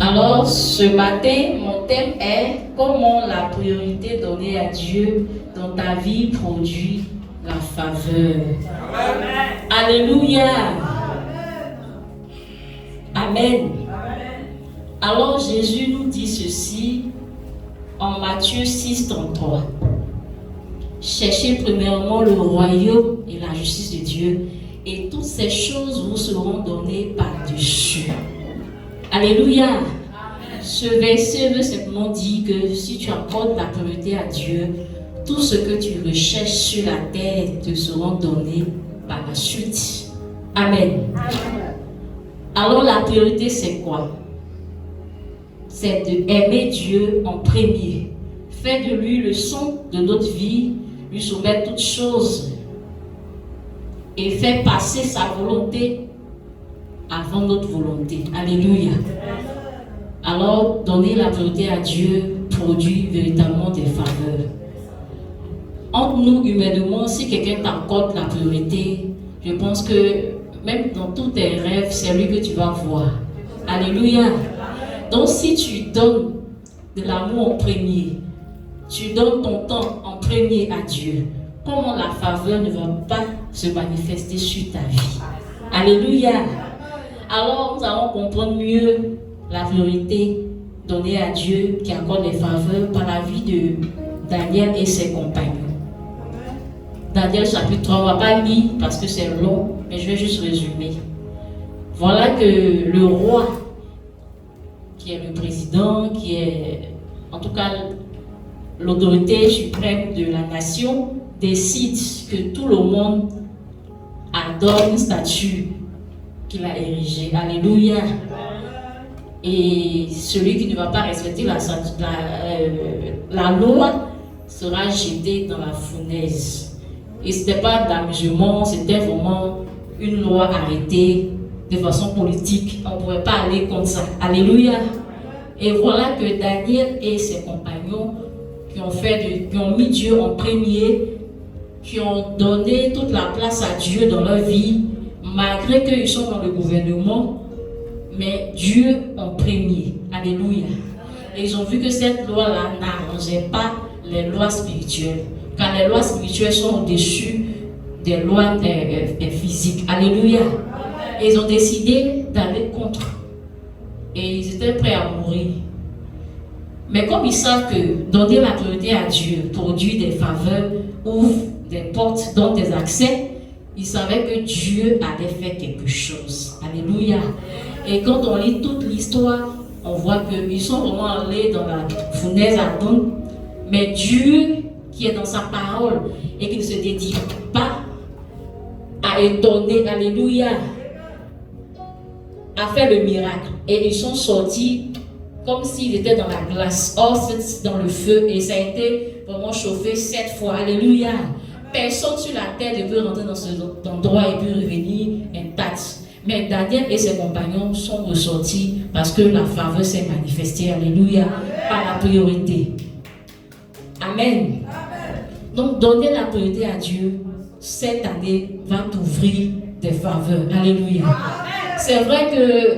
Alors, ce matin, mon thème est comment la priorité donnée à Dieu dans ta vie produit la faveur. Amen. Alléluia. Amen. Alors, Jésus nous dit ceci en Matthieu 6, 33. Cherchez premièrement le royaume et la justice de Dieu, et toutes ces choses vous seront données par-dessus. Alléluia. Amen. Ce verset veut simplement dire que si tu accordes la priorité à Dieu, tout ce que tu recherches sur la terre te seront donnés par la suite. Amen. Amen. Alors la priorité c'est quoi? C'est d'aimer Dieu en premier. Faire de lui le centre de notre vie, lui soumettre toutes choses et faire passer sa volonté avant notre volonté. Alléluia. Alors, donner la priorité à Dieu produit véritablement des faveurs. Entre nous, humainement, si quelqu'un t'accorde la priorité, je pense que même dans tous tes rêves, c'est lui que tu vas voir. Alléluia. Donc, si tu donnes de l'amour en premier, tu donnes ton temps en premier à Dieu, comment la faveur ne va pas se manifester sur ta vie? Alléluia. Alors, nous allons comprendre mieux la priorité donnée à Dieu qui accorde les faveurs par la vie de Daniel et ses compagnons. Daniel chapitre 3, on ne va pas lire parce que c'est long, mais je vais juste résumer. Voilà que le roi, qui est le président, qui est en tout cas l'autorité suprême de la nation, décide que tout le monde adore une statue qu'il a érigée. Alléluia. Et celui qui ne va pas respecter la loi sera jeté dans la fournaise. Et ce n'était pas d'amusement, c'était vraiment une loi arrêtée de façon politique. On ne pouvait pas aller comme ça. Alléluia. Et voilà que Daniel et ses compagnons qui ont mis Dieu en premier, qui ont donné toute la place à Dieu dans leur vie, malgré qu'ils sont dans le gouvernement, mais Dieu en premier. Alléluia. Et ils ont vu que cette loi-là n'arrangeait pas les lois spirituelles, car les lois spirituelles sont au-dessus des lois physiques. Alléluia. Et ils ont décidé d'aller contre. Et ils étaient prêts à mourir. Mais comme ils savent que donner la priorité à Dieu produit des faveurs, ouvre des portes, donne des accès, ils savaient que Dieu avait fait quelque chose. Alléluia. Et quand on lit toute l'histoire, on voit qu'ils sont vraiment allés dans la fournaise ardente. Mais Dieu, qui est dans sa parole et qui ne se dédie pas à étonner, alléluia, a fait le miracle. Et ils sont sortis comme s'ils étaient dans la glace. Or, c'est dans le feu et ça a été vraiment chauffé 7 fois. Alléluia. Personne sur la terre ne peut rentrer dans cet endroit et puis revenir intact. Mais Daniel et ses compagnons sont ressortis parce que la faveur s'est manifestée. Alléluia. Par la priorité. Amen. Donc, donner la priorité à Dieu, cette année, va t'ouvrir des faveurs. Alléluia. C'est vrai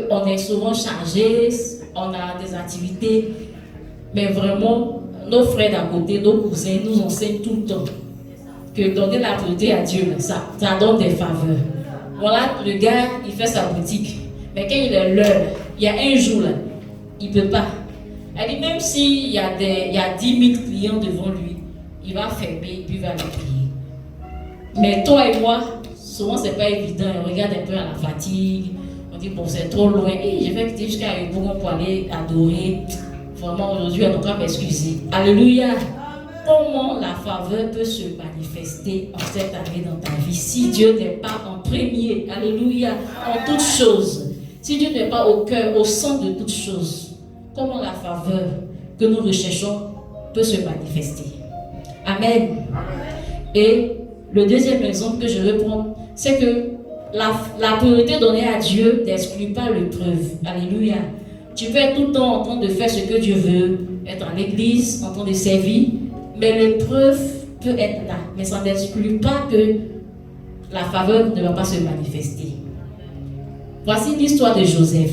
qu'on est souvent chargé, on a des activités, mais vraiment, nos frères d'à côté, nos cousins nous enseignent tout le temps que donner la priorité à Dieu, ça donne des faveurs. Voilà, le gars, il fait sa boutique, mais quand il est l'heure, il y a un jour là, il ne peut pas. Elle dit, même s'il y a 10 000 clients devant lui, il va fermer et puis il va les payer. Mais toi et moi, souvent c'est pas évident, on regarde un peu à la fatigue, on dit bon c'est trop loin, et je vais quitter jusqu'à Yopougon pour aller adorer. Vraiment aujourd'hui on doit m'excuser. Alléluia. Comment la faveur peut se manifester en cette année dans ta vie si Dieu n'est pas en premier, alléluia, en toutes choses. Si Dieu n'est pas au cœur, au centre de toutes choses, comment la faveur que nous recherchons peut se manifester. Amen. Et le deuxième exemple que je veux prendre, c'est que la priorité donnée à Dieu n'exclut pas l'épreuve. Alléluia. Tu peux être tout le temps en train de faire ce que Dieu veut, être à l'église, en train de servir, mais l'épreuve peut être là. Mais ça n'exclut pas que la faveur ne va pas se manifester. Voici l'histoire de Joseph.